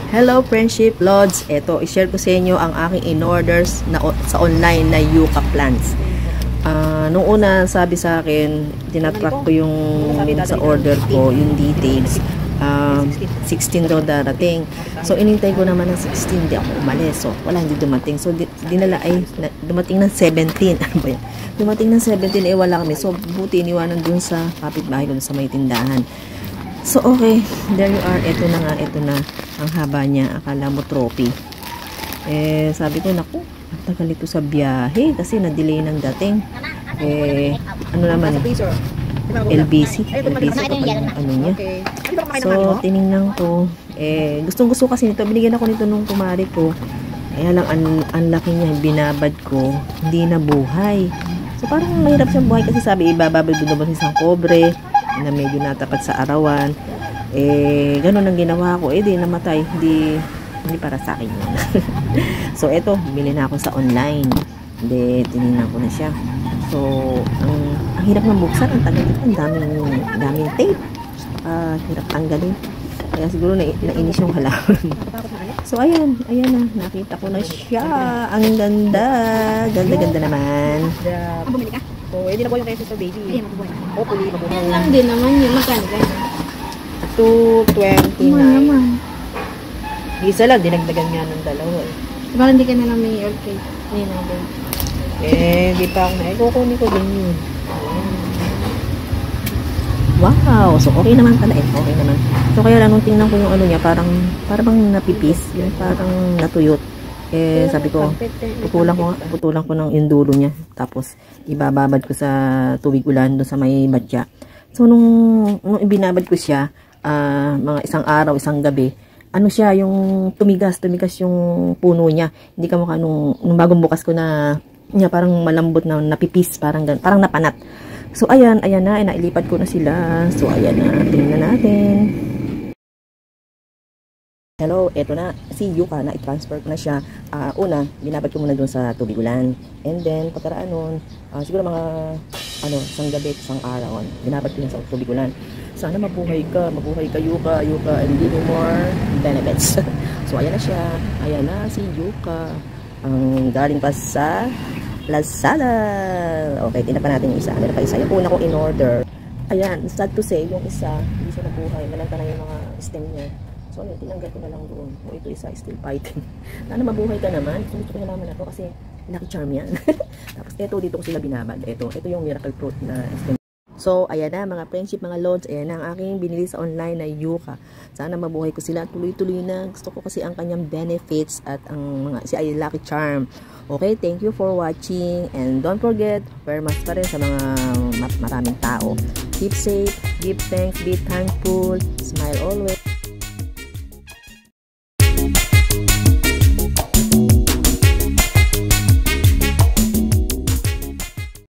Hello Friendship Lords, eto i-share ko sa inyo ang aking in-orders na sa online na yuca plants. Nung una sabi sa akin, tinatrack ko yung sa order ko, yung details. 16 daw darating. So inintay ko naman ng 16, di ako umalis. So wala, hindi dumating. So dinala ay dumating ng 17. Ano ba yan? Dumating ng 17 wala kami. So buti iniwanan dun sa kapitbahay ko sa may tindahan. So, okay. There you are. Ito na nga. Ito na. Ang haba niya. Akala mo trophy. Sabi ko, naku, ang tagal ito sa biyahe. Kasi na-delay ng dating. Ano naman LBC. LBC ano niya. So, tinignan ko. Gustong-gusto kasi nito. Binigyan ako nito nung kumari ko. Kaya lang, ang laki niya. Binabad ko. Hindi na buhay. So, parang mahirap siyang buhay. Kasi sabi, ibababad doon naman isang kobre na medyo natapat sa arawan. Ganun ang ginawa ko. Di namatay. Hindi para sa akin yun. So, eto, bili na ako sa online. Tinignan ko na siya. So, ang hirap ng buksan. Ang tagal ito. Ang daming tape. Hirap tanggalin. Kaya siguro nainis yung halaman. So, ayan na. Nakita ko na siya. Ang ganda. Ganda naman. Bumili ka? Hindi na po yung reso sa baby. Ay, mabubuhay. Hopefully, mabubuhay. Yan lang din naman yun. Magkano ganyan? 229. Naman. Isa lang, dinagdagan nga ng dalawa eh. Parang hindi ka na lang may okay. Hindi na din. Di pa ako na. Kukunin ko din yun. Wow! So, okay naman pala eh. Okay naman. So, kaya lang nung tingnan ko yung ano niya, parang napipis. Yung parang natuyot. Sabi ko, putulan ko ng yung dulo niya. Tapos, ibababad ko sa tubig ulan doon sa may batya. So, nung ibinabad ko siya, mga isang araw, isang gabi, ano siya, yung tumigas yung puno niya. Hindi ka mukha nung bagong bukas ko na, niya parang malambot na napipis, parang napanat. So, ayan na, nailipat ko na sila. So, ayan na, tingnan natin. Hello, eto na, si yuca na, i-transfer ko na siya. Una, binabad ko muna doon sa tubig ulan. And then, pagkaraan nun, siguro mga, isang gabi, isang araw, binabad ko na sa tubig ulan. Sana mabuhay ka yuca, and give you more benefits. So, ayan na siya. Ayan na, si yuca. Galing pa sa Lazada. Okay, tingnan pa natin yung isa. Meron pa isa, yung una ko in order. Ayan, sad to say, yung isa, hindi siya nabuhay. Malanta na yung mga stem niya. So, ayun, tinanggal ko na lang doon. O, ito isa, still fighting. Sana mabuhay ka naman. Gusto ko nalaman na to kasi lucky charm yan. Tapos, dito ko sila binabad. Ito yung miracle fruit na stem. So, ayan na, mga friendship, mga lords. Ayan na ang aking binili sa online na yuca. Sana mabuhay ko sila. Tuloy-tuloy na. Gusto ko kasi ang kanyang benefits at ang mga, ay lucky charm. Okay, thank you for watching. And don't forget, wear mask pa rin sa mga maraming tao. Keep safe, give thanks, be thankful, smile always.